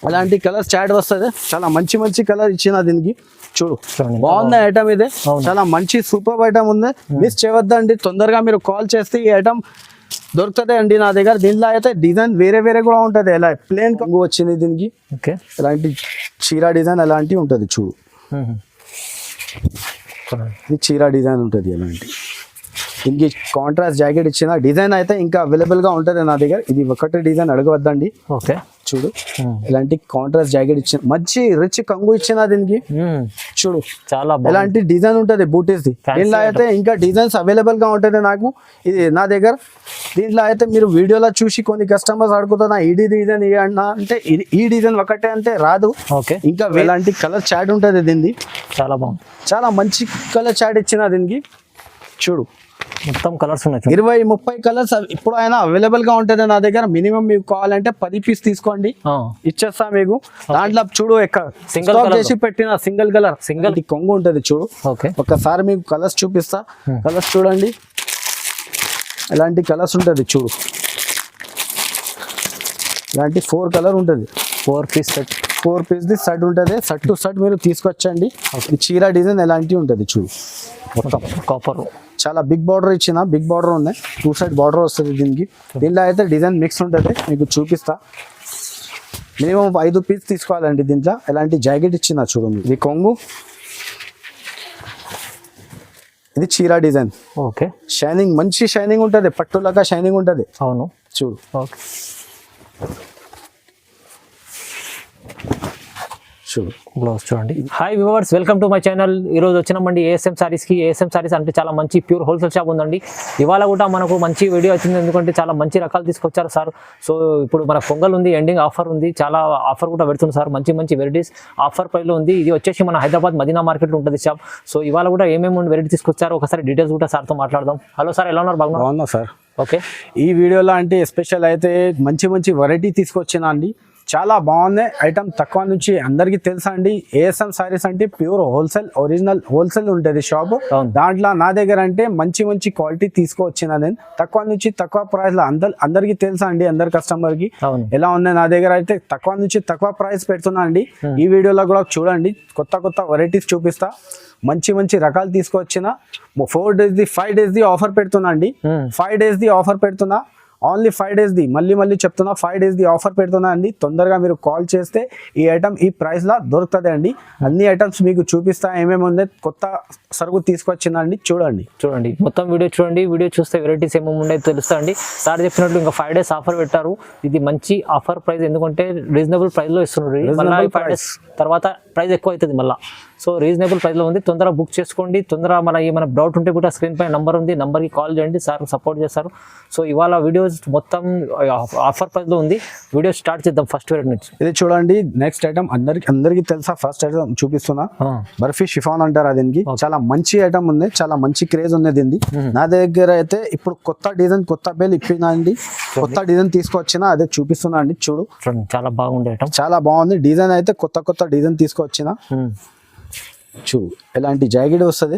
అలాంటి colour chart వస్తుంది. చాలా మంచి మంచి కలర్ ఇచ్చిన దీనికి. చూడు బాగుంది ఐటమ్ ఇదే. చాలా మంచి సూపర్ ఐటమ్ ఉంది. మిస్ చేయవద్దండి. తొందరగా మీరు కాల్ చేస్తే ఈ ఐటమ్ దొరుకుతుంది అండి నా దగ్గర. దీంట్లో అయితే డిజైన్ వేరే వేరే కూడా ఉంటుంది. ఎలా ప్లేన్ కొంగు వచ్చింది దీనికి. ఇలాంటి చీరా డిజైన్ అలాంటివి ఉంటుంది. చూడు ఇది చీరా డిజైన్ ఉంటుంది. అలాంటి దీనికి కాంట్రాస్ట్ జాకెట్ ఇచ్చిన డిజైన్ అయితే ఇంకా అవైలబుల్ గా ఉంటుంది నా దగ్గర. ఇది ఒకటి డిజైన్ అడగవద్దండి. ఓకే చూడు ఇలాంటి కాంట్రాస్ట్ జాకెట్ ఇచ్చిన మంచి రిచ్ కంగు ఇచ్చిన దీనికి. చూడు చాలా ఇలాంటి డిజైన్ ఉంటుంది బూటీస్ ది. దీంట్లో అయితే ఇంకా డిజైన్స్ అవైలబుల్ గా ఉంటుంది నాకు ఇది నా దగ్గర. దీంట్లో అయితే మీరు వీడియోలో చూసి కొన్ని కస్టమర్స్ అడుగుతున్నా ఈ డిజైన్ ఇవ్వన్నా అంటే ఈ డిజైన్ ఒకటే అంటే రాదు. ఓకే ఇంకా ఇలాంటి కలర్ చాట్ ఉంటుంది దీన్ని. చాలా బాగుంది. చాలా మంచి కలర్ చాట్ ఇచ్చిన దీనికి. చూడు మొత్తం కలర్స్ ఉన్నాయి. 20-30 కలర్స్ ఇప్పుడు అయినా అవైలబుల్ గా ఉంటుంది నా దగ్గర. మినిమం మీకు కావాలంటే 10 పీస్ తీసుకోండి, ఇచ్చేస్తా మీకు. దాంట్లో చూడు సింగిల్ చేసి పెట్టిన సింగిల్ కలర్ సింగిల్ కొంగు ఉంటుంది. చూడు ఒక్కసారి మీకు కలర్స్ చూపిస్తా. కలర్స్ చూడండి ఇలాంటి కలర్స్ ఉంటుంది. చూడు ఇలాంటి 4 కలర్ ఉంటుంది. 4 పీస్ ది సెట్ ఉంటుంది. సెట్ టు సెట్ మీరు తీసుకొచ్చండి. చీరా డిజైన్ ఎలాంటివి ఉంటుంది. చూడు మొత్తం కాపర్. చాలా బిగ్ బార్డర్ ఇచ్చిన. బిగ్ బార్డర్ ఉంది. 2 సైడ్ బార్డర్ వస్తుంది దీనికి. దీంట్లో అయితే డిజైన్ మిక్స్ ఉంటుంది. మీకు చూపిస్తా. మినిమం 5 పీస్ తీసుకోవాలండి దీంట్లో. ఎలాంటి జాకెట్ ఇచ్చిన చూడండి. ఇది కొంగు, ఇది చీరా డిజైన్. ఓకే షైనింగ్ మంచి షైనింగ్ ఉంటుంది. పట్టులాగా షైనింగ్ ఉంటుంది. అవును చూడు. ఓకే బ్లౌజ్ చూడండి. Hi viewers, welcome to my channel. ఈరోజు వచ్చినామండి ఏఎస్ఎం సారీస్కి. ఏఎస్ఎం సారీస్ అంటే చాలా మంచి ప్యూర్ హోల్సేల్ షాప్ ఉందండి. ఇవాళ కూడా మనకు మంచి వీడియో వచ్చింది. ఎందుకంటే చాలా మంచి రకాలు తీసుకొచ్చారు సార్. సో ఇప్పుడు మన పొంగల్ ఉంది, ఎండింగ్ ఆఫర్ ఉంది. చాలా ఆఫర్ కూడా పెడుతుంది సార్. మంచి మంచి వెరైటీస్ ఆఫర్ ప్రైస్లో ఉంది. ఇది వచ్చేసి మన హైదరాబాద్ మదీనా మార్కెట్లో ఉంటుంది షాప్. సో ఇవాళ కూడా ఏమేమి వెరైటీ తీసుకొచ్చారో ఒకసారి డీటెయిల్స్ కూడా సార్తో మాట్లాడదాం. హలో సార్, ఎలా ఉన్నారు? బాగున్నా సార్. ఓకే ఈ వీడియోలో అంటే స్పెషల్ అయితే మంచి మంచి వెరైటీ తీసుకొచ్చినా అండి. చాలా బాగున్నాయి ఐటమ్. తక్కువ నుంచి అందరికి తెలుసా అండి. ఏఎస్ఎం సారీస్ అంటే ప్యూర్ హోల్సేల్, ఒరిజినల్ హోల్సేల్ ఉంటుంది షాప్. దాంట్లో నా దగ్గర అంటే మంచి మంచి క్వాలిటీ తీసుకువచ్చిన నేను. తక్కువ నుంచి తక్కువ ప్రైస్ లో అందరికి తెలుసా అండి. అందరి కస్టమర్ కి ఎలా ఉన్నాయి నా దగ్గర అయితే తక్కువ నుంచి తక్కువ ప్రైస్ పెడుతున్నా అండి. ఈ వీడియోలో కూడా చూడండి. కొత్త కొత్త వెరైటీస్ చూపిస్తా. మంచి మంచి రకాలు తీసుకొచ్చిన. 4 days ది 5 days ది ఆఫర్ పెడుతున్నా అండి. 5 days ది ఆఫర్ పెడుతున్నా. ఓన్లీ 5 days ది మళ్ళీ చెప్తున్నా. 5 days ది ఆఫర్ పెడుతున్నా అండి. తొందరగా మీరు కాల్ చేస్తే ఈ ఐటమ్ ఈ ప్రైస్ లా దొరుకుతుంది అండి. అన్ని ఐటమ్స్ మీకు చూపిస్తా. ఏమేమి ఉంది కొత్త సరుకు తీసుకొచ్చిందండి. చూడండి మొత్తం వీడియో చూడండి. వీడియో చూస్తే వెరైటీస్ ఏమేమి ఉన్నాయో తెలుస్తా అండి. సార్ చెప్పినట్టు ఇంకా 5 days ఆఫర్ పెట్టారు. ఇది మంచి ఆఫర్ ప్రైస్. ఎందుకంటే రీజనబుల్ ప్రైస్ లో ఇస్తున్నారు. మళ్ళీ 5 days తర్వాత ప్రైస్ ఎక్కువ అవుతుంది మళ్ళీ. సో రీజనబుల్ ప్రైస్లో ఉంది. తొందరగా బుక్ చేసుకోండి. తొందరగా ఏమైనా డౌట్ ఉంటే కూడా స్క్రీన్ పై నంబర్ ఉంది. నంబర్కి కాల్ చేయండి. సార్ సపోర్ట్ చేస్తారు. సో ఇవాళ వీడియోస్ మొత్తం ఆఫర్ ప్రైస్లో ఉంది. వీడియో స్టార్ట్ చేద్దాం ఫస్ట్ వెరైటీ నుంచి. ఇది చూడండి నెక్స్ట్ ఐటమ్. అందరికి తెలుసా. ఫస్ట్ ఐటమ్ చూపిస్తున్నా. బర్ఫీ షిఫాన్ అంటారు దీనికి. చాలా మంచి ఐటమ్ ఉంది. చాలా మంచి క్రేజ్ ఉంది దీనికి. నా దగ్గర అయితే ఇప్పుడు కొత్త డిజైన్ కొత్త బేల్ ఇప్పినా అండి. కొత్త డిజైన్ తీసుకొచ్చిన అదే చూపిస్తున్నా అండి. చూడు చాలా బాగుంది ఐటమ్. చాలా బాగుంది డిజైన్ అయితే. కొత్త డిజైన్ తీసుకొచ్చిన. చూడు ఎలాంటి జాకెట్ వస్తుంది.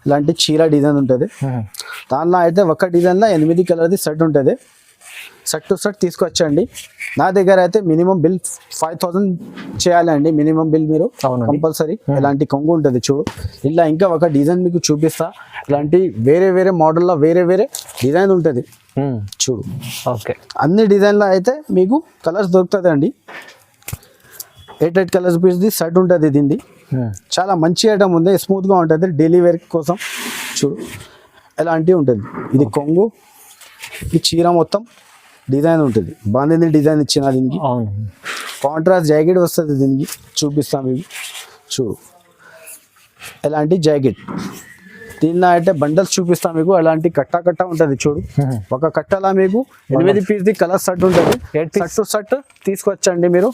ఇలాంటి చీరా డిజైన్ ఉంటుంది. దానిలో అయితే ఒక డిజైన్లో 8 కలర్ది సెట్ ఉంటుంది. సెట్ టు సెట్ తీసుకొచ్చండి. నా దగ్గర అయితే మినిమం బిల్ 5000 చేయాలండి. మినిమం బిల్ మీరు కంపల్సరీ. ఇలాంటి కొంగు ఉంటుంది. చూడు ఇలా ఇంకా ఒక డిజైన్ మీకు చూపిస్తా. ఇలాంటి వేరే వేరే మోడల్లో వేరే వేరే డిజైన్ ఉంటుంది. చూడు ఓకే అన్ని డిజైన్లో అయితే మీకు కలర్స్ దొరుకుతుంది అండి. 8 కలర్స్ పీస్ది సెట్ ఉంటుంది దీన్ని. చాలా మంచి ఐటమ్ ఉంది. స్మూత్ గా ఉంటుంది. డైలీ వేర్ కోసం. చూడు ఎలాంటివి ఉంటుంది. ఇది కొంగు, ఈ చీర మొత్తం డిజైన్ ఉంటుంది. బాగుంది డిజైన్ ఇచ్చిన దీనికి. కాంట్రాస్ట్ జాకెట్ వస్తుంది దీనికి. చూపిస్తాం మీకు. చూడు ఎలాంటి జాకెట్. దీనిలో అయితే బండల్స్ చూపిస్తాం మీకు. అలాంటి కట్ట ఉంటుంది. చూడు ఒక కట్టలా మీకు 8 పీస్ది కలర్ సెట్ ఉంటుంది. సెట్ టు సెట్ తీసుకొచ్చండి మీరు.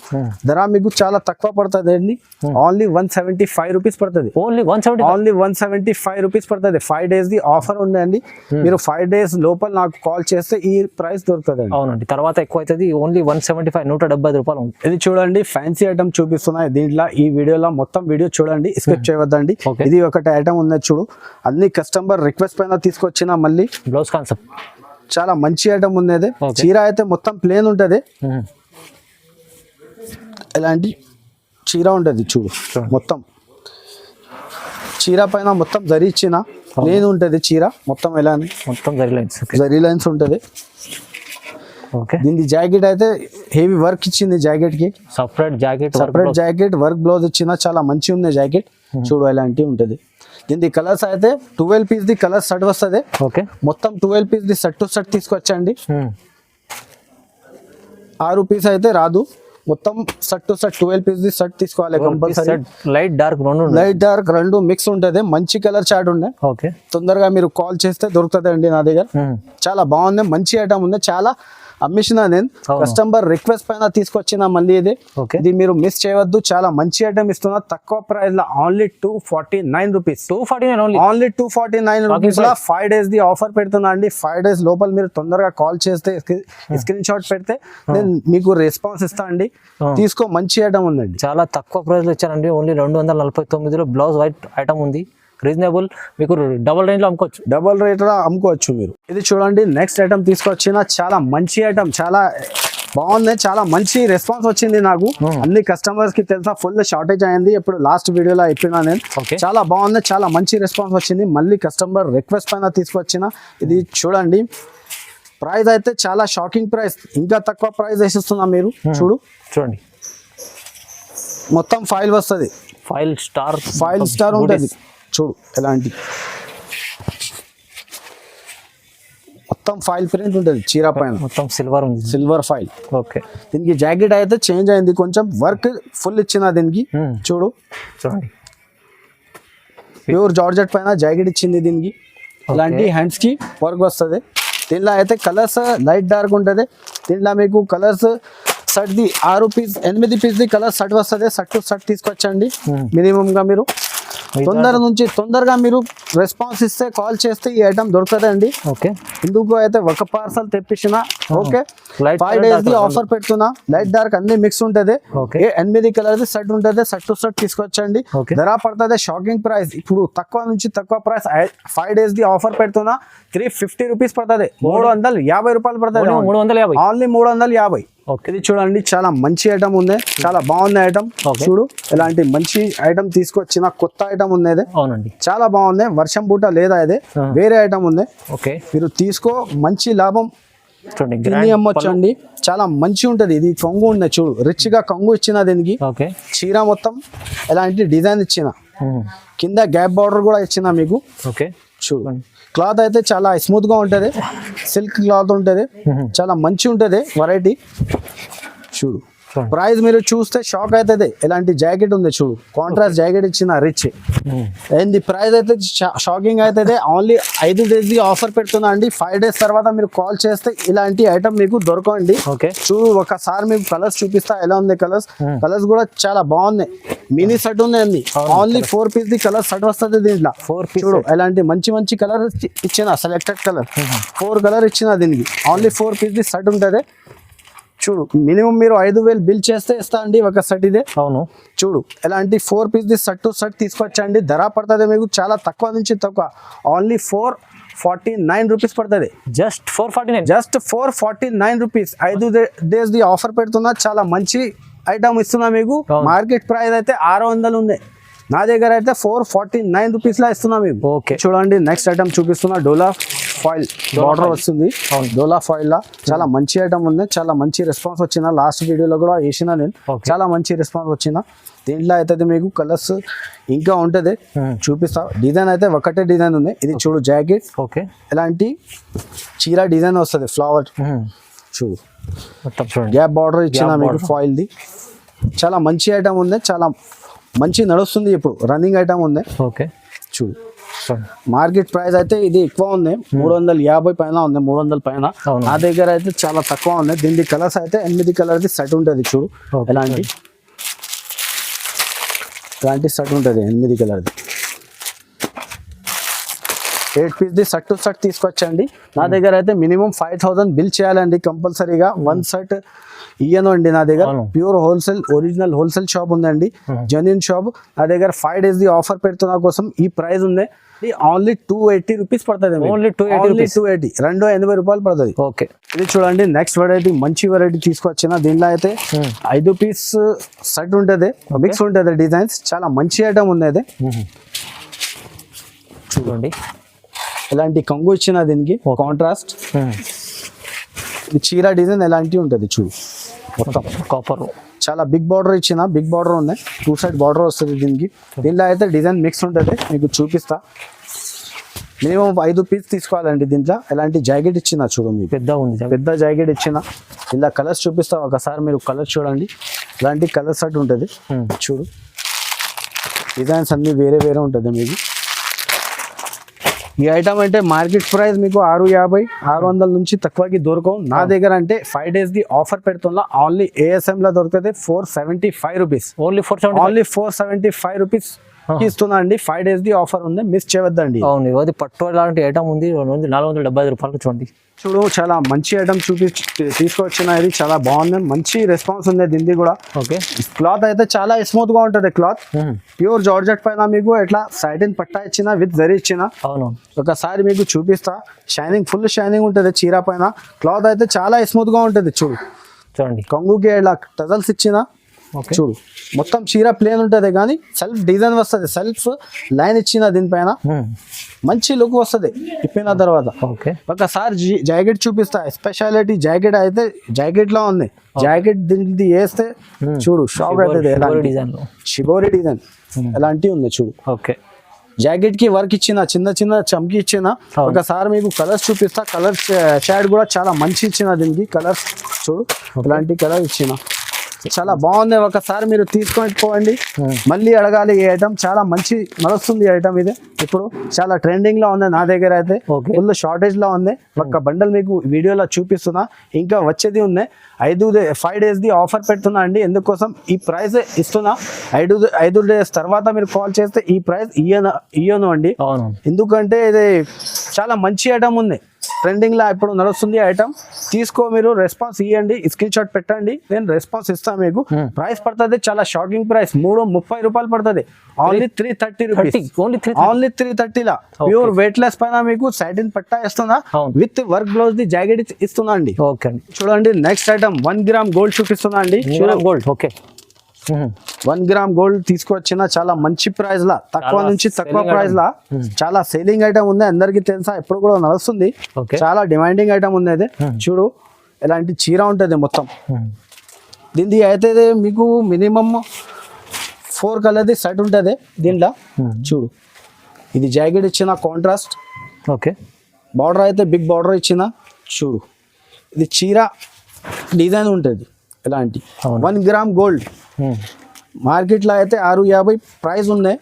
ధర మీకు చాలా తక్కువ పడుతుంది అండి. ఓన్లీ 175 రూపీస్ పడుతుంది. ఓన్లీ 175 రూపీస్ పడుతుంది. 5 days ది ఆఫర్ ఉందండి. మీరు 5 days లోపల నాకు కాల్ చేస్తే ఈ ప్రైస్ దొరుకుతుంది. అవునండి తర్వాత ఎక్కువ అవుతుంది. ఓన్లీ 175 170 రూపాయలు. ఇది చూడండి ఫ్యాన్సీ ఐటమ్ చూపిస్తున్నా దీంట్లో. ఈ వీడియోలో మొత్తం వీడియో చూడండి. స్కిప్ చేయవద్దండి. ఇది ఒకటి ఐటమ్ ఉన్నది. చూడు అన్ని కస్టమర్ రిక్వెస్ట్ పైన తీసుకొచ్చిన. మళ్ళీ బ్లౌజ్ కాన్సెప్ట్ చాలా మంచి ఐటమ్ ఉన్నది. చీర అయితే మొత్తం ప్లేన్ ఉంటది. ఇలాంటి చీర ఉంటుంది చూడు, మొత్తం చీర పైన మొత్తం జరీ ఇచ్చిన నేను ఉంటుంది చీర మొత్తం ఎలా మొత్తం జరీ లైన్స్ ఉంటుంది. ఓకే, దీని జాకెట్ అయితే హెవీ వర్క్ ఇచ్చింది, జాకెట్ కి సపరేట్ జాకెట్ వర్క్ బ్లౌజ్ ఇచ్చిన చాలా మంచిగా ఉంది జాకెట్. చూడు ఎలాంటి ఉంటుంది. దీని కలర్స్ అయితే 12 పీస్ ది కలర్ సెట్ వస్తుంది. ఓకే, మొత్తం 12 పీస్ ది సెట్ టు సెట్ తీసుకొచ్చండి. 6 పీస్ అయితే రాదు, మొత్తం సెట్ టు సెట్ 12 పీస్ ది సెట్ తీసుకోవాలి కంపల్సరీ. లైట్ డార్క్ రెండు మిక్స్ ఉంటుంది. మంచి కలర్ చార్ట్ ఉన్నాయి. ఓకే, తొందరగా మీరు కాల్ చేస్తే దొరుకుతుంది అండి నా దగ్గర. చాలా బాగుంది, మంచి ఐటమ్ ఉంది. చాలా అమ్మిసిన నేను కస్టమర్ రిక్వెస్ట్ పైన తీసుకొచ్చిన మళ్ళీ ఇది మీరు మిస్ చేయవద్దు. చాలా మంచి ఐటమ్ ఇస్తున్నా తక్కువ ప్రైస్ లో. Only 249 rupees. ఓన్లీ 249 రూపీస్ లో 5 days ది ఆఫర్ పెడుతున్నా అండి. 5 days లోపల మీరు తొందరగా కాల్ చేస్తే స్క్రీన్ షాట్ పెడితే నేను మీకు రెస్పాన్స్ ఇస్తా అండి. తీసుకో, మంచి ఐటమ్ ఉందండి. చాలా తక్కువ ప్రైస్ లో ఇచ్చారండి. ఓన్లీ 249 బ్లౌజ్ వైట్ ఐటమ్ ఉంది. రీజనబుల్, మీకు డబుల్ రేంజ్ లో అమ్ముకోవచ్చు, డబుల్ రేట్ లో అమ్ముకోవచ్చు మీరు. ఇది చూడండి, నెక్స్ట్ ఐటమ్ తీసుకొచ్చిన చాలా మంచి ఐటమ్, చాలా బాగుంది. చాలా మంచి రెస్పాన్స్ వచ్చింది నాకు. అన్ని కస్టమర్స్ కి తెలుసా ఫుల్ షార్టేజ్ అయింది. ఇప్పుడు లాస్ట్ వీడియోలో చెప్పినా నేను. చాలా బాగుంది, చాలా మంచి రెస్పాన్స్ వచ్చింది. మళ్ళీ కస్టమర్ రిక్వెస్ట్ పైన తీసుకొచ్చిన. ఇది చూడండి, ప్రైస్ అయితే చాలా షాకింగ్ ప్రైస్, ఇంకా తక్కువ ప్రైస్ వేసిస్తున్నా మీరు. చూడండి, మొత్తం ఫైల్ వస్తుంది, ఫైల్ స్టార్ ఉంటుంది. చూడు ఎలాంటి మొత్తం ఫైల్ ప్రింట్ ఉంటుంది చీర పైన, మొత్తం సిల్వర్ ఫైల్. ఓకే, దీనికి జాకెట్ అయితే చేంజ్ అయింది, కొంచెం వర్క్ ఫుల్ ఇచ్చిన దీనికి. చూడండి, ప్యూర్ జార్జెట్ పైన జాకెట్ ఇచ్చింది దీనికి. ఇలాంటి హ్యాండ్స్ కి వర్క్ వస్తుంది. దీనిలో అయితే కలర్స్ లైట్ డార్క్ ఉంటుంది. దీంట్లో మీకు కలర్స్ సెట్ ది 8 పీస్ ది కలర్ సెట్ వస్తుంది. సెట్ టు సెట్ తీసుకొచ్చండి. మినిమం గా మీరు తొందరగా మీరు రెస్పాన్స్ ఇస్తే, కాల్ చేస్తే ఈ ఐటమ్ దొరుకుతుంది అండి. ఓకే, ఇందుకు అయితే ఒక పార్సల్ తెప్పించిన. ఓకే, 5 days ది ఆఫర్ పెడుతున్నా. లైట్ డార్క్ అన్ని మిక్స్ ఉంటుంది. 8 కలర్ ది సెట్ ఉంటుంది. సెట్ టు సెట్ తీసుకొచ్చండి. ధర పడుతుంది షాకింగ్ ప్రైస్. ఇప్పుడు తక్కువ నుంచి తక్కువ ప్రైస్ 5 days ది ఆఫర్ పెడుతున్నా. 350 రూపీస్ పడుతుంది. 350 రూపాయలు పడుతుంది. ఓన్లీ 350. ఇది చూడండి, చాలా మంచి ఐటమ్ ఉంది, చాలా బాగుంది ఐటమ్. చూడు ఇలాంటి మంచి ఐటమ్ తీసుకొచ్చిన, కొత్త ఐటమ్ ఉంది. అవునండి, చాలా బాగుంది. వర్షం బూట లేదా, ఇది వేరే ఐటమ్ ఉంది. ఓకే, మీరు తీసుకో, మంచి లాభం అమ్మొచ్చండి. చాలా మంచి ఉంటది. ఇది కొంగు ఉంది, చూడు రిచ్ గా కొంగు ఇచ్చిన దీనికి. చీర మొత్తం ఎలాంటి డిజైన్ ఇచ్చిన, కింద గ్యాప్ బార్డర్ కూడా ఇచ్చిన మీకు. ఓకే, చూడండి, క్లాత్ అయితే చాలా స్మూత్ గా ఉంటది, సిల్క్ క్లాత్ ఉంటది. చాలా మంచి ఉంటది వెరైటీ. చూడు ప్రైస్ మీరు చూస్తే షాక్ అవుతుంది. ఇలాంటి జాకెట్ ఉంది, చూడు కాంట్రాస్ట్ జాకెట్ ఇచ్చిన రిచ్. అండ్ ప్రైస్ అయితే షాకింగ్ అవుతుంది. ఓన్లీ 5 days ఆఫర్ పెడుతున్నా అండి. 5 days తర్వాత మీరు కాల్ చేస్తే ఇలాంటి ఐటమ్ మీకు దొరకండి. చూడు ఒకసారి మీకు కలర్స్ చూపిస్తా ఎలా ఉంది. కలర్స్ కూడా చాలా బాగున్నాయి. మినీ సెట్ ఉంది అండి. ఓన్లీ 4 పీస్ ది కలర్ సెట్ వస్తుంది దీంట్లో. చూడు ఎలాంటి మంచి కలర్ ఇచ్చిన, సెలెక్టెడ్ కలర్ 4 కలర్ ఇచ్చిన దీనికి. ఓన్లీ 4 పీస్ ది సెట్ ఉంటుంది. చూడు మినిమం మీరు 5000 బిల్ చేస్తే ఇస్తా అండి ఒక సెట్ ఇదే. అవును, చూడు ఎలాంటి 4 పీస్ ది సెట్ టు సెట్ తీసుకొచ్చండి. ధర పడుతుంది మీకు చాలా తక్కువ నుంచి తక్కువ. ఓన్లీ 449 రూపీస్ పడుతుంది. Just 449 rupees. 5 days ది ఆఫర్ పెడుతున్నా. చాలా మంచి ఐటమ్ ఇస్తున్నా మీకు. మార్కెట్ ప్రైస్ అయితే 600 ఉంది, నా దగ్గర అయితే 449 రూపీస్ లా ఇస్తున్నా మీకు. ఓకే, చూడండి నెక్స్ట్ ఐటమ్ చూపిస్తున్నా. డోలా ఫాయిల్ బార్డర్ వస్తుంది. డోలా ఫాయిల్ లా చాలా మంచి ఐటమ్ ఉంది. చాలా మంచి రెస్పాన్స్ వచ్చిన. లాస్ట్ వీడియోలో కూడా వేసిన నేను. చాలా మంచి రెస్పాన్స్ వచ్చిన. దీంట్లో అయితే మీకు కలర్స్ ఇంకా ఉంటది, చూపిస్తా. డిజైన్ అయితే ఒకటే డిజైన్ ఉంది. ఇది చూడు జాకెట్. ఓకే, ఎలాంటి చీర డిజైన్ వస్తుంది, ఫ్లవర్. చూడు గ్యాప్ బార్డర్ ఇచ్చిన మీకు ఫాయిల్ ది. చాలా మంచి ఐటమ్ ఉంది, చాలా మంచి నడుస్తుంది. ఇప్పుడు రన్నింగ్ ఐటమ్ ఉంది. ఓకే, చూడు మార్కెట్ ప్రైస్ అయితే ఇది ఎక్కువ ఉంది, 350 పైన ఉంది, 300 పైన. నా దగ్గర అయితే చాలా తక్కువ ఉంది. దీని కలర్స్ అయితే 8 కలర్ది సెట్ ఉంటుంది. చూడు ఎలాంటి సెట్ ఉంటుంది, 8 కలర్ది. 8 పీస్ ది సెట్ టు సెట్ తీసుకొచ్చండి. నా దగ్గర అయితే మినిమం 5000 బిల్ చేయాలండి కంపల్సరీగా. 1 సెట్ ఇయ్యను అండి నా దగ్గర. Pure wholesale original wholesale shop ఉందండి, జెన్యూన్ షాప్. నా దగ్గర 5 days ది ఆఫర్ పెడుతున్నా కోసం ఈ ప్రైస్ ఉంది. ఓన్లీ 280 రూపీస్ పడుతుంది. ఓన్లీ 280 రూపాయలు పడుతుంది. ఓకే, ఇది చూడండి నెక్స్ట్ వెరైటీ, మంచి వెరైటీ తీసుకొచ్చిన. దీనిలో అయితే 5 పీస్ సెట్ ఉంటుంది, మిక్స్ ఉంటుంది డిజైన్స్. చాలా మంచి ఐటమ్ ఉంది అది. చూడండి ఇలాంటి కంగు ఇచ్చిన దీనికి కాంట్రాస్ట్. ఇది చీర డిజైన్ ఎలాంటి ఉంటుంది చూడు, మొత్తం కాపర్. చాలా బిగ్ బార్డర్ ఇచ్చిన, బిగ్ బార్డర్ ఉంది, 2 side బార్డర్ వస్తుంది దీనికి. దీనిలో అయితే డిజైన్ మిక్స్ ఉంటుంది, మీకు చూపిస్తా. మినిమం 5 పీస్ తీసుకోవాలండి. దీంట్లో ఎలాంటి జాకెట్ ఇచ్చిన చూడు, మీకు పెద్ద ఉంది, పెద్ద జాకెట్ ఇచ్చిన. ఇలా కలర్స్ చూపిస్తా, ఒకసారి మీరు కలర్స్ చూడండి. ఇలాంటి కలర్ సెట్ ఉంటుంది చూడు. డిజైన్స్ అన్ని వేరే వేరే ఉంటుంది మీకు. ఈ ఐటమ్ అంటే మార్కెట్ ప్రైస్ మీకు 650 600 నుంచి తక్కువకి దొరకవు. నా దగ్గర అంటే 5 days ది ఆఫర్ పెడుతున్నా. ఓన్లీ ASM లో దొరుకుతుంది 475 రూపీస్. ఓన్లీ 475 రూపీస్ ఇస్తున్నా అండి. 5 days ది ఆఫర్ ఉంది, మిస్ చేయవద్దండి. అవును, అది పట్టు లాంటి ఐటమ్ ఉంది, 475 రూపాయలు. చూడండి చూడు, చాలా మంచి ఐటమ్ తీసుకొచ్చిన. ఇది చాలా బాగుంది, మంచి రెస్పాన్స్ ఉంది దీనికి కూడా. ఓకే, క్లాత్ అయితే చాలా స్మూత్ గా ఉంటుంది. క్లాత్ ప్యూర్ జార్జెట్ పైన మీకు ఎట్లా సైటిన్ పట్టా ఇచ్చిన, విత్ జరీ ఇచ్చిన. అవును, ఒకసారి మీకు చూపిస్తా. షైనింగ్, ఫుల్ షైనింగ్ ఉంటుంది చీర పైన. క్లాత్ అయితే చాలా స్మూత్ గా ఉంటుంది. చూడు చూడండి, కొంగుకి ఇలా టజల్స్ ఇచ్చిన. చూడు మొత్తం చీర ప్లేన్ ఉంటుంది, కానీ సెల్ఫ్ డిజైన్ వస్తుంది, సెల్ఫ్ లైన్ ఇచ్చిన దీనిపైన. మంచి లుక్ వస్తుంది ఇప్పిన తర్వాత. ఓకే, ఒకసారి జాకెట్ చూపిస్తా. స్పెషాలిటీ జాకెట్ అయితే జాకెట్ లో ఉంది. జాకెట్ దీనికి వేస్తే చూడు షాక్ అవుతుంది. షిబోరి డిజైన్ ఎలాంటివి ఉంది చూడు. ఓకే, జాకెట్ కి వర్క్ ఇచ్చిన, చిన్న చిన్న చమ్కి ఇచ్చిన. ఒకసారి మీకు కలర్స్ చూపిస్తా. కలర్స్ షేడ్ కూడా చాలా మంచి ఇచ్చిన దీనికి. కలర్స్ చూడు, ఇలాంటి కలర్ ఇచ్చిన, చాలా బాగుంది. ఒకసారి మీరు తీసుకొని పోండి, మళ్ళీ అడగాలి. ఈ ఐటమ్ చాలా మంచి నడుస్తుంది. ఈ ఐటమ్ ఇది ఇప్పుడు చాలా ట్రెండింగ్ లో ఉంది. నా దగ్గర అయితే ఫుల్ షార్టేజ్ లో ఉంది. ఒక బండల్ మీకు వీడియోలో చూపిస్తున్నా, ఇంకా వచ్చేది ఉంది. 5 days ది ఆఫర్ పెడుతున్నా అండి. ఎందుకోసం ఈ ప్రైస్ ఇస్తున్నా. 5 days తర్వాత మీరు కాల్ చేస్తే ఈ ప్రైస్ ఇయ్యను అండి. ఎందుకంటే ఇది చాలా మంచి ఐటమ్ ఉంది, ట్రెండింగ్ లా ఇప్పుడు నడుస్తుంది ఐటమ్. తీసుకో, మీరు రెస్పాన్స్ ఇవ్వండి, స్క్రీన్ షాట్ పెట్టండి, నేను రెస్పాన్స్ ఇస్తాను మీకు. ప్రైస్ పడుతుంది చాలా షాకింగ్ ప్రైస్, 330 రూపాయలు పడుతుంది. Only 330 rupees. ఓన్లీ 330 లా ప్యూర్ వెయిట్ లెస్ పైన మీకు సైటిన్ పట్టా ఇస్తున్నా, with work blouse the jacket ఇస్తున్నా అండి. చూడండి నెక్స్ట్ ఐటమ్ 1 gram గోల్డ్ చూపిస్తున్నా అండి. గోల్డ్. ఓకే, 1 gram గోల్డ్ తీసుకొచ్చిన. చాలా మంచి ప్రైస్ లా, తక్కువ నుంచి తక్కువ ప్రైస్ లా చాలా సేలింగ్ ఐటమ్ ఉంది. అందరికి తెలుసా, ఎప్పుడు కూడా నడుస్తుంది. చాలా డిమాండింగ్ ఐటమ్ ఉంది అది. చూడు ఎలాంటి చీర ఉంటుంది మొత్తం. దీనిది అయితే మీకు మినిమం 4 color ది సెట్ ఉంటుంది దీంట్లో. చూడు ఇది జాకెట్ ఇచ్చిన కాంట్రాస్ట్. ఓకే, బార్డర్ అయితే బిగ్ బార్డర్ ఇచ్చిన. చూడు ఇది చీర డిజైన్ ఉంటుంది ఇలాంటి. 1 gram గోల్డ్ మార్కెట్లో అయితే 650 ప్రైస్ ఉన్నాయి.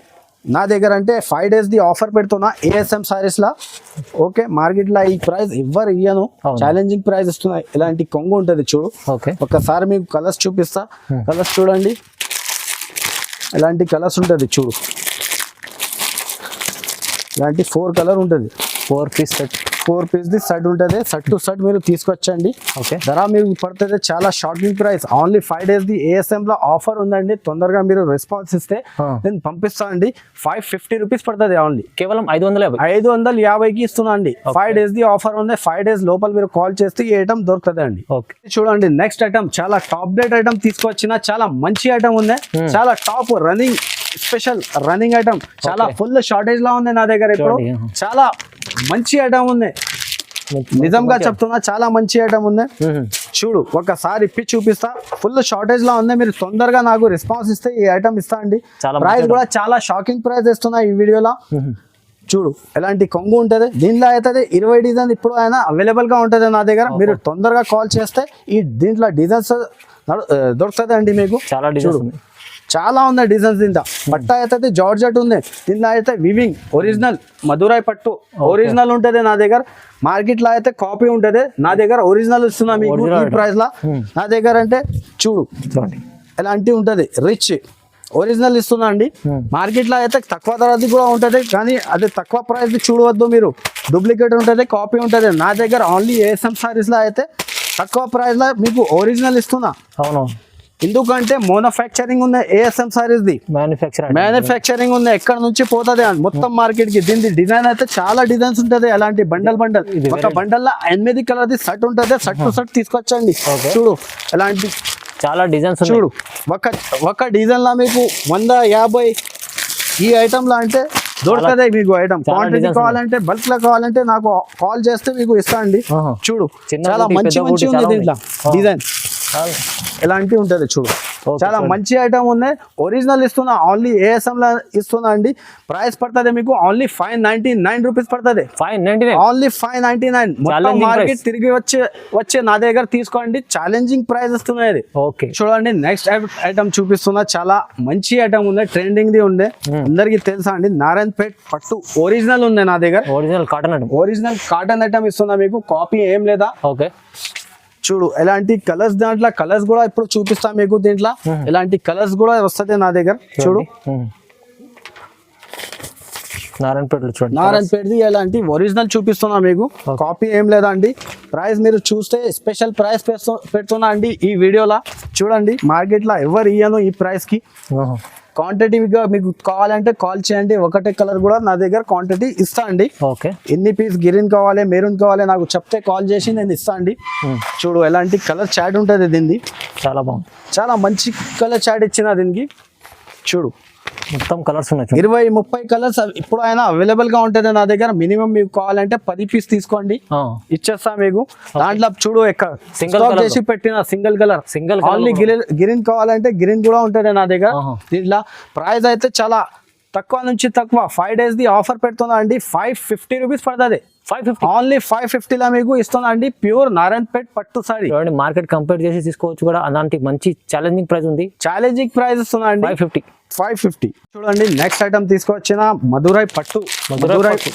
నా దగ్గర అంటే 5 days ది ఆఫర్ పెడుతున్నా ASM సారీస్ లా. ఓకే, మార్కెట్ లో ఈ ప్రైస్ ఎవ్వరు ఇయ్యను, ఛాలెంజింగ్ ప్రైస్ ఇస్తున్నాయి. ఇలాంటి కొంగు ఉంటుంది చూడు. ఒకసారి మీకు కలర్స్ చూపిస్తా. కలర్స్ చూడండి, ఇలాంటి కలర్స్ ఉంటుంది చూడు. ఇలాంటి 4 color ఉంటుంది. 4 piece ది సెట్ ఉంటుంది. సెట్ టు సెట్ మీరు తీసుకొచ్చండి. ఓకే, ధర మీకు పడుతుంది చాలా shocking price. Only 5 days the ASM లో ఆఫర్ ఉందండి. తొందరగా మీరు రెస్పాన్స్ ఇస్తే నేను పంపిస్తా అండి. 550 రూపీస్ పడుతుంది. ఓన్లీ కేవలం 550కి ఇస్తున్నా అండి. 5 days ది ఆఫర్ ఉంది. 5 days లోపల మీరు కాల్ చేస్తే ఈ ఐటమ్ దొరుకుతుంది అండి. ఓకే, చూడండి నెక్స్ట్ ఐటమ్ చాలా టాప్ డేట్ ఐటమ్ తీసుకొచ్చిన. చాలా మంచి ఐటమ్ ఉంది, చాలా top running special running item. చాలా ఫుల్ షార్టేజ్ లా ఉంది నా దగ్గర ఇప్పుడు. చాలా మంచి ఐటమ్ ఉంది, నిజంగా చెప్తున్నా, చాలా మంచి ఐటమ్ ఉంది. చూడు ఒకసారి ఇప్పి చూపిస్తా. ఫుల్ షార్టేజ్ లా ఉంది. మీరు తొందరగా నాకు రెస్పాన్స్ ఇస్తే ఈ ఐటమ్ ఇస్తా అండి. ప్రైస్ కూడా చాలా షాకింగ్ ప్రైస్ ఇస్తున్నా ఈ వీడియోలో. చూడు ఎలాంటి కొంగు ఉంటుంది. దీంట్లో అయితే 20 డిజైన్ ఇప్పుడు అయినా అవైలబుల్ గా ఉంటుంది నా దగ్గర. మీరు తొందరగా కాల్ చేస్తే ఈ దీంట్లో డిజైన్స్ దొరుకుతుంది అండి మీకు. చాలా ఉన్నాయి డిజైన్స్. దీంట్లో పట్టా అయితే జార్జెట్ ఉంది. దీంట్లో అయితే వివింగ్ ఒరిజినల్ మధురై పట్టు ఒరిజినల్ ఉంటుంది నా దగ్గర. మార్కెట్ లో అయితే కాపీ ఉంటుంది, నా దగ్గర ఒరిజినల్ ఇస్తున్నా మీకు ఈ ప్రైస్ లా. నా దగ్గర అంటే చూడు ఎలాంటి ఉంటుంది, రిచ్ ఒరిజినల్ ఇస్తున్నా అండి. మార్కెట్ లో అయితే తక్కువ ధరది కూడా ఉంటది, కానీ అది తక్కువ ప్రైస్ చూడవద్దు మీరు. డూప్లికేట్ ఉంటది, కాపీ ఉంటది. నా దగ్గర ఓన్లీ ఏఎస్ఎం సారీస్ లో అయితే తక్కువ ప్రైస్ లో మీకు ఒరిజినల్ ఇస్తున్నా. అవును, ఎందుకంటే మ్యానుఫ్యాక్చరింగ్ ఉంది ఏఎస్ఎం సారీస్ ది, మ్యానుఫ్యాక్చరింగ్ ఉంది. ఎక్కడ నుంచి పోతుంది మొత్తం మార్కెట్ కి. దీని డిజైన్ అయితే చాలా డిజైన్స్ ఉంటది, అలాంటి బండల్ ఒక బండల్ లో 8 కలర్ ది షర్ట్ ఉంటది. షర్ట్ టు షర్ట్ తీసుకొచ్చండి. చూడు ఎలాంటి చాలా డిజైన్స్ చూడు. ఒక డిజైన్ లా మీకు 150 ఈ ఐటమ్ లా అంటే దొరకదే మీకు. ఐటమ్ క్వాంటిటీ కావాలంటే బల్క్ లో కావాలంటే నాకు కాల్ చేస్తే మీకు ఇస్తా అండి. చూడు చాలా మంచి ఉంది దీంట్లో డిజైన్, ఎలాంటి ఉంటది చూడు. చాలా మంచి ఐటమ్ ఉన్నాయి. ఒరిజినల్ ఇస్తున్నా, ఓన్లీ ఏఎస్ఎం లా ఇస్తున్నా అండి. ప్రైస్ పడుతుంది మీకు ఓన్లీ 599 రూపీస్ పడుతుంది. ఓన్లీ 599. మొత్తం మార్కెట్ తిరిగి వచ్చే నా దగ్గర తీసుకోండి. ఛాలెంజింగ్ ప్రైస్ ఇస్తున్నాయి. చూడండి నెక్స్ట్ ఐటమ్ చూపిస్తున్నా. చాలా మంచి ఐటమ్ ఉంది, ట్రెండింగ్ ది ఉండే, అందరికి తెలుసా అండి. నారాయణపేట్ పట్టు ఒరిజినల్ ఉంది నా దగ్గర. ఒరిజినల్ కాటన్ ఐటమ్ ఇస్తున్నా మీకు, కాపీ ఏం లేదా. చూడు ఎలాంటి కలర్స్, దాంట్లో కలర్స్ కూడా ఇప్పుడు చూపిస్తా మీకు. దీంట్లో ఎలాంటి కలర్స్ కూడా వస్తుంది నా దగ్గర. చూడు నారాయణపేటది ఎలాంటి ఒరిజినల్ చూపిస్తున్నా మీకు, కాపీ ఏం లేదా అండి. ప్రైస్ మీరు చూస్తే స్పెషల్ ప్రైస్ పెడుతున్నా అండి ఈ వీడియోలో. చూడండి మార్కెట్ లో ఎవరు ఇయ్యను ఈ ప్రైస్ కి. క్వాంటిటీగా మీకు కావాలంటే కాల్ చేయండి. ఒకటే కలర్ కూడా నా దగ్గర క్వాంటిటీ ఇస్తా అండి. ఎన్ని పీస్ గ్రీన్ కావాలి, మెరూన్ కావాలి నాకు చెప్తే కాల్ చేసి నేను ఇస్తా అండి. చూడు ఎలాంటి కలర్ చాట్ ఉంటుంది దీనిది. చాలా బాగుంది, చాలా మంచి కలర్ చాట్ ఇచ్చిన దీనికి. చూడు మొత్తం కలర్స్ ఉన్నాయి, 20-30 కలర్స్ ఇప్పుడు అయినా అవైలబుల్ గా ఉంటుంది నా దగ్గర. మినిమం మీకు కావాలంటే 10 పీస్ తీసుకోండి, ఇచ్చేస్తా మీకు. దాంట్లో చూడు సింగిల్ చేసి పెట్టిన సింగిల్ కలర్. ఓన్లీ గ్రీన్ కావాలంటే గ్రీన్ కూడా ఉంటుంది నా దగ్గర. దీంట్లో ప్రైస్ అయితే చాలా తక్కువ నుంచి తక్కువ. 5 days ది ఆఫర్ పెడుతున్నా అండి. 550 రూపీస్ పడుతుంది. ఓన్లీ 550 లా మీకు ఇస్తున్నా అండి. ప్యూర్ నారాయణపేట్ పట్టు సారీ. మార్కెట్ కంపేర్ చేసి తీసుకోవచ్చు కూడా. అలాంటి మంచి ఛాలెంజింగ్ ప్రైస్ ఉంది. ఛాలెంజింగ్ ప్రైస్ ఇస్తున్నా అండి 550. చూడండి నెక్స్ట్ ఐటమ్ తీసుకొచ్చిన మధురై పట్టు.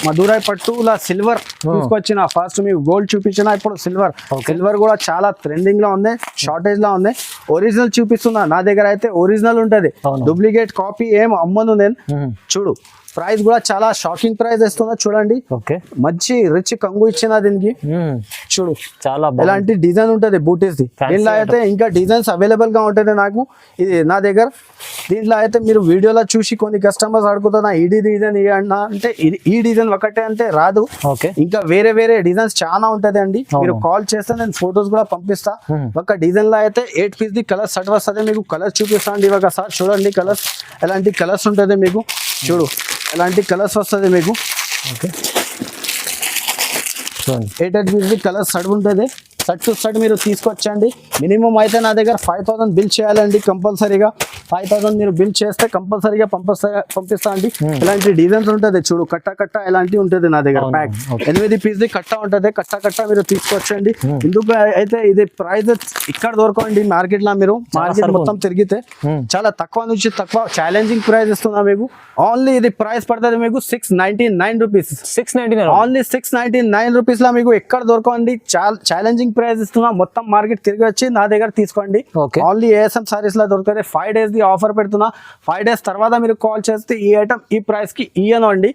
మధురై పట్టులా సిల్వర్ తీసుకొచ్చిన. ఫస్ట్ మీకు గోల్డ్ చూపించిన, ఇప్పుడు సిల్వర్ కూడా చాలా ట్రెండింగ్ లో ఉంది, షార్టేజ్ లో ఉంది. ఒరిజినల్ చూపిస్తున్నా నా దగ్గర అయితే ఒరిజినల్ ఉంటది, డూప్లికేట్ కాపీ ఏం అమ్మను నేను. చూడు ప్రైస్ కూడా చాలా షాకింగ్ ప్రైస్ ఇస్తున్నా. చూడండి మంచి రిచ్ కంగు ఇచ్చిన దీనికి. చూడు చాలా ఎలాంటి డిజైన్ ఉంటది బూటీస్ ది. దీంట్లో అయితే ఇంకా డిజైన్స్ అవైలబుల్ గా ఉంటది నాకు ఇది నా దగ్గర. దీంట్లో అయితే మీరు వీడియోలో చూసి కొన్ని కస్టమర్స్ అడుగుతున్నా ఈ డిజైన్ ఇవ్వండి అంటే ఈ డిజైన్ ఒకటే అంటే రాదు. ఇంకా వేరే డిజైన్స్ చాలా ఉంటది అండి. మీరు కాల్ చేస్తే నేను ఫొటోస్ కూడా పంపిస్తా. ఒక డిజైన్ లో అయితే 8 పీస్ ది కలర్ సెట్ వస్తుంది మీకు. కలర్ చూపిస్తా అండి ఒకసారి. చూడండి కలర్స్ ఎలాంటి కలర్స్ ఉంటది మీకు. చూడు ఎలాంటి కలర్స్ వస్తుంది మీకు. 8 పీస్ కలర్స్ సెట్ ఉంటుంది. సెట్ టు సెట్ మీరు తీసుకొచ్చండి. మినిమం అయితే నా దగ్గర 5000 బిల్ చేయాలండి కంపల్సరీగా. 5000 మీరు బిల్ చేస్తే కంపల్సరీగా పంపిస్తా అండి. ఇలాంటి డిజైన్స్ ఉంటుంది. చూడు కట్ట ఎలాంటి ఉంటుంది నా దగ్గర. ప్యాక్ 8 పీస్ కట్ట ఉంటుంది. కట్ట మీరు తీసుకొచ్చండి. ఎందుకు అయితే ఇది ప్రైస్ ఇక్కడ దొరకండి మార్కెట్ లో. మీరు మార్కెట్ మొత్తం తిరిగితే చాలా తక్కువ నుంచి తక్కువ ఛాలెంజింగ్ ప్రైస్ ఇస్తున్నా మీకు. ఓన్లీ ఇది ప్రైస్ పడుతుంది మీకు 699 రూపీస్. 699 ఓన్లీ 699 రూపీస్ లా మీకు ఎక్కడ దొరకండి. ఛాలెంజింగ్ ప్రైస్ ఇస్తున్నా. మొత్తం మార్కెట్ తిరిగి వచ్చి నా దగ్గర తీసుకోండి. ఓన్లీ ఏఎస్ఎం సారీస్ లో దొరకదే. 5 days ది ఆఫర్ పెడుతున్నా. 5 days తర్వాత మీరు కాల్ చేస్తే ఈ ఐటమ్ ఈ ప్రైస్ కి ఇయ్యను అండి.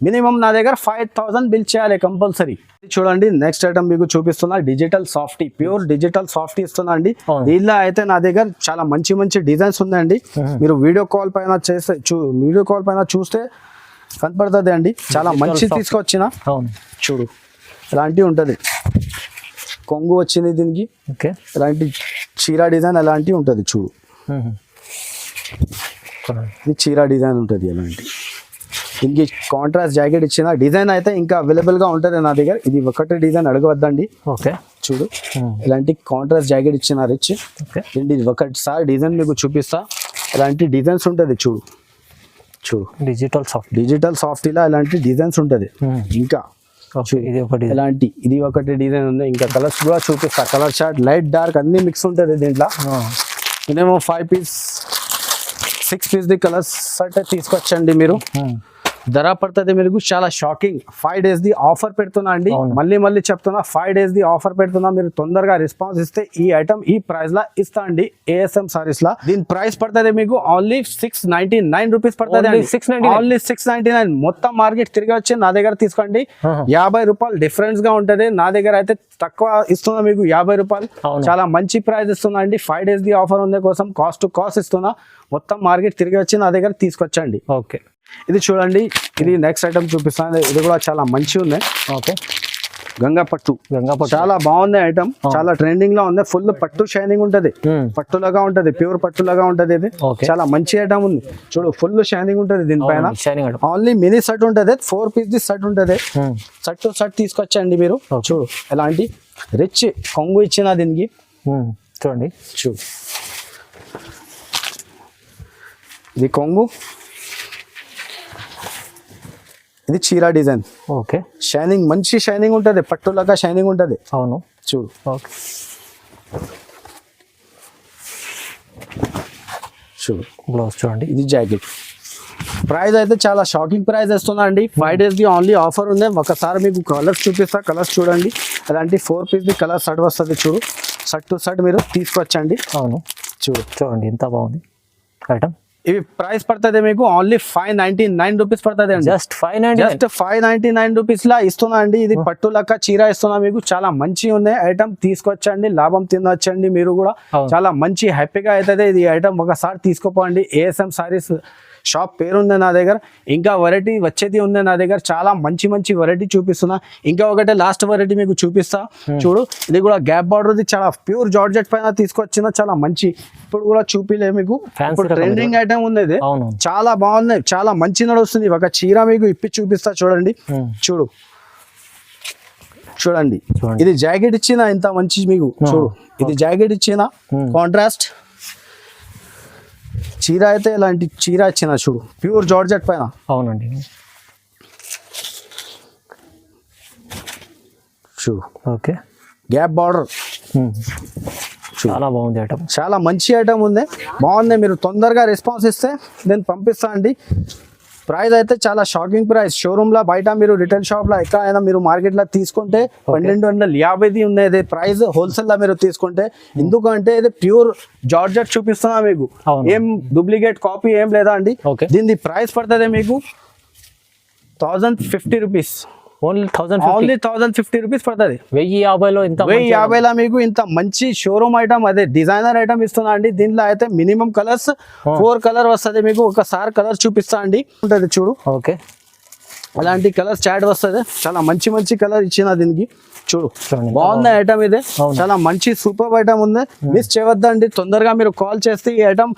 మినిమం నా దగ్గర 5000 బిల్ చేయాలి కంపల్సరీ. చూడండి నెక్స్ట్ ఐటమ్ మీకు చూపిస్తున్నా. Digital softy, pure digital softy ఇస్తున్నా అండి. దీనిలో అయితే నా దగ్గర చాలా మంచి డిజైన్స్ ఉన్నాయండి. మీరు వీడియో కాల్ పైన చూస్తే కనపడుతుంది అండి. చాలా మంచి తీసుకొచ్చిన. చూడు ఇలాంటి ఉంటది. కొంగు వచ్చింది దీనికి. ఇలాంటి చీరా డిజైన్ అలాంటి ఉంటది. చూడు ఇది చీరా డిజైన్ ఉంటుంది. అలాంటి దీనికి కాంట్రాస్ట్ జాకెట్ ఇచ్చిన. డిజైన్ అయితే ఇంకా అవైలబుల్ గా ఉంటది నా దగ్గర. ఇది ఒకటే డిజైన్ అడగవద్దండి. చూడు ఇలాంటి కాంట్రాస్ట్ జాకెట్ ఇచ్చిన రిచ్. ఒకటిసారి డిజైన్ మీకు చూపిస్తా. ఇలాంటి డిజైన్స్ ఉంటది. చూడు డిజిటల్ సాఫ్టీలా ఇలాంటి డిజైన్స్ ఉంటది. ఇంకా ఇది ఒకటి డిజైన్ ఉంది. ఇంకా కలర్స్ కూడా చూపిస్తా. కలర్ చార్ట్ లైట్ డార్క్ అన్ని మిక్స్ ఉంటుంది దీంట్లో. మినిమం 5 పీస్ 6 పీస్ ది కలర్స్ అంటే తీసుకొచ్చండి మీరు. ధర పడుతుంది మీకు చాలా షాకింగ్ 5 days ది ఆఫర్ పెడుతున్నా అండి. మళ్ళీ చెప్తున్నా 5 days ది ఆఫర్ పెడుతున్నా. మీరు తొందరగా రెస్పాన్స్ ఇస్తే ఈ ఐటమ్ ఈ ప్రైస్ లా ఇస్తా అండి ASM సారీస్ లా. దీని ప్రైస్ పడుతుంది మీకు ఓన్లీ 699 రూపీస్ పడుతుంది. ఓన్లీ 699. మొత్తం మార్కెట్ తిరిగి వచ్చి నా దగ్గర తీసుకోండి. 50 రూపాయలు డిఫరెన్స్ గా ఉంటది. నా దగ్గర అయితే తక్కువ ఇస్తున్నా మీకు 50 రూపాయలు. చాలా మంచి ప్రైస్ ఇస్తున్నా అండి. 5 days ది ఆఫర్ ఉండే కోసం కాస్ట్ టు కాస్ట్ ఇస్తున్నా. మొత్తం మార్కెట్ తిరిగి వచ్చి నా దగ్గర తీసుకొచ్చండి. ఓకే, ఇది చూడండి. ఇది నెక్స్ట్ ఐటమ్ చూపిస్తాను. ఇది కూడా చాలా మంచి ఉంది. ఓకే, గంగా పట్టు చాలా బాగుంది ఐటమ్. చాలా ట్రెండింగ్ లో ఉంది. ఫుల్ పట్టు షైనింగ్ ఉంటది. పట్టులాగా ఉంటది, ప్యూర్ పట్టులాగా ఉంటది. ఇది చాలా మంచి ఐటమ్ ఉంది. చూడు ఫుల్ షైనింగ్ ఉంటది దీనిపైన. ఓన్లీ మినీ సెట్ ఉంటది. 4 piece ది సెట్ ఉంటది. సెట్ టు సెట్ తీసుకొచ్చండి మీరు. చూడు ఎలాంటి రిచ్ కొంగు ఇచ్చిన దీనికి. చూడండి, చూడు ఇది కొంగు, ఇది చీరా డిజైన్. ఓకే, షైనింగ్ మంచి షైనింగ్ ఉంటది. పట్టులాగా షైనింగ్ ఉంటది. అవును, చూడు. ఓకే, చూడు బ్లౌజ్ చూడండి. ఇది జాకెట్. ప్రైస్ అయితే చాలా షాకింగ్ ప్రైస్ ఇస్తున్నా అండి. 5 days ది ఓన్లీ ఆఫర్ ఉంది. ఒకసారి మీకు కలర్స్ చూపిస్తా. కలర్స్ చూడండి. అలాంటి 4 piece ది కలర్ సెట్ వస్తుంది. చూడు సెట్ టు సెట్ మీరు తీసుకొచ్చండి. అవును, చూడండి ఎంత బాగుంది ఐటమ్. ఇవి ప్రైస్ పడుతుంది మీకు ఓన్లీ 599 రూపీస్ పడుతుంది అండి. జస్ట్ 599 రూపీస్ లా ఇస్తున్నా అండి. ఇది పట్టు లెక్క చీర ఇస్తున్నా మీకు. చాలా మంచి ఉంది ఐటమ్. తీసుకొచ్చండి, లాభం తినొచ్చండి మీరు కూడా. చాలా మంచి హ్యాపీగా అవుతుంది ఇది ఐటమ్. ఒకసారి తీసుకోపోండి. ASM సారీస్ షాప్ పేరు ఉంది నా దగ్గర. ఇంకా వెరైటీ వచ్చేది ఉంది నా దగ్గర. చాలా మంచి వెరైటీ చూపిస్తున్నా. ఇంకా ఒకటే లాస్ట్ వెరైటీ మీకు చూపిస్తా. చూడు ఇది కూడా గ్యాప్ బార్డర్. చాలా ప్యూర్ జార్జెట్ పైన తీసుకొచ్చిన చాలా మంచి. ఇప్పుడు కూడా చూపిలే మీకు. ఇప్పుడు ట్రెండింగ్ ఐటమ్ ఉంది ఇది. చాలా బాగుంది. చాలా మంచి నడుస్తుంది. ఒక చీర మీకు ఇప్పి చూపిస్తా. చూడండి, చూడండి. ఇది జాకెట్ ఇచ్చిన ఇంత మంచి మీకు. చూడు ఇది జాకెట్ ఇచ్చిన కాంట్రాస్ట్ చీర అయితే ఇలాంటి చీర ఇచ్చిన. చూడు ప్యూర్ జార్జెట్ పైన. అవునండి, చూడు. Okay, gap border. చాలా బాగుంది ఐటమ్. చాలా మంచి ఐటమ్ ఉంది. బాగుంది. మీరు తొందరగా రెస్పాన్స్ ఇస్తే నేను పంపిస్తా అండి. ప్రైస్ అయితే చాలా షాకింగ్ ప్రైస్. షోరూమ్ లో బయట మీరు రిటైల్ షాప్ లో ఎక్కడైనా మీరు మార్కెట్ లో తీసుకుంటే 1250 ఉన్నది ప్రైస్. హోల్సేల్ లో మీరు తీసుకుంటే. ఎందుకంటే ఇది ప్యూర్ జార్జెట్ చూపిస్తున్నా మీకు. ఏం డూప్లికేట్ కాపీ ఏం లేదా అండి. దీని ప్రైస్ పడుతుంది మీకు 1050 రూపీస్. ఓన్లీ 1050 రూపీస్ పడుతుంది. 1050లో ఇంత 1050లో మీకు ఇంత మంచి షోరూమ్ ఐటమ్. అదే డిజైనర్ ఐటమ్ ఇస్తున్నా అండి. దీంట్లో అయితే మినిమం కలర్స్ 4 కలర్ వస్తుంది మీకు. ఒకసారి కలర్ చూపిస్తా అండి. ఉంటుంది చూడు. ఓకే, అలాంటి కలర్ చాట్ వస్తుంది. చాలా మంచి కలర్ ఇచ్చిన దీనికి. చూడు బాగుంది ఐటమ్. ఇదే చాలా మంచి సూపర్ ఐటమ్ ఉంది. మిస్ చేయవద్దండి. తొందరగా మీరు కాల్ చేస్తే ఈ ఐటమ్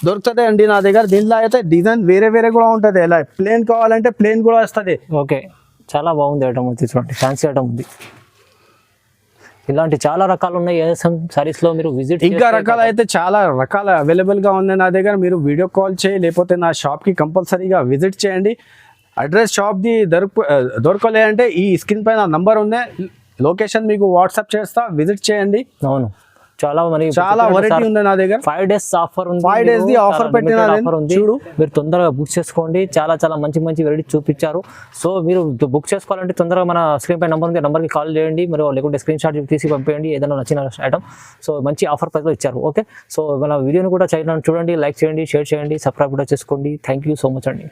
దొరుకుతుంది అండి నా దగ్గర. దీంట్లో అయితే డిజైన్ వేరే కూడా ఉంటుంది. ఎలా ప్లేన్ కావాలంటే ప్లేన్ కూడా వస్తుంది. ఓకే, చాలా బాగుంది ఐటమ్. వచ్చి చూడండి ఫ్యాన్సీ ఐటమ్ ఉంది. ఇలాంటి చాలా రకాలు ఉన్నాయి ASM సారీస్ లో. మీరు విజిట్ ఇంకా రకాలు అయితే చాలా రకాల అవైలబుల్ గా ఉంది నా దగ్గర. మీరు వీడియో కాల్ చేయి, లేకపోతే నా షాప్ కి కంపల్సరీగా విజిట్ చేయండి. అడ్రస్ షాప్ ది దొరకలే అంటే ఈ స్క్రీన్ పైన నంబర్ ఉంది. లొకేషన్ మీకు వాట్సాప్ చేస్తా. విజిట్ చేయండి. అవును, చాలా వెరైటీ ఉంది నా దగ్గర. 5 days ఆఫర్ ఉంది. 5 days ది ఆఫర్ పెట్టిన చూడు. మీరు తొందరగా బుక్ చేసుకోండి. చాలా మంచి వెరైటీ చూపించారు. సో మీరు బుక్ చేసుకోవాలంటే తొందరగా మన స్క్రీన్ పై నెంబర్ ఉంది. నెంబర్కి కాల్ చేయండి. మీరు లేకుంటే స్క్రీన్ షాట్ తీసి పంపేయండి ఏదైనా నచ్చిన ఐటమ్. సో మంచి ఆఫర్ ప్రైస్లో ఇచ్చారు. ఓకే, సో మన వీడియోని కూడా చూడండి, లైక్ చేయండి, షేర్ చేయండి, సబ్స్క్రైబ్ కూడా చేసుకోండి. థ్యాంక్ యూ సో మచ్ అండి.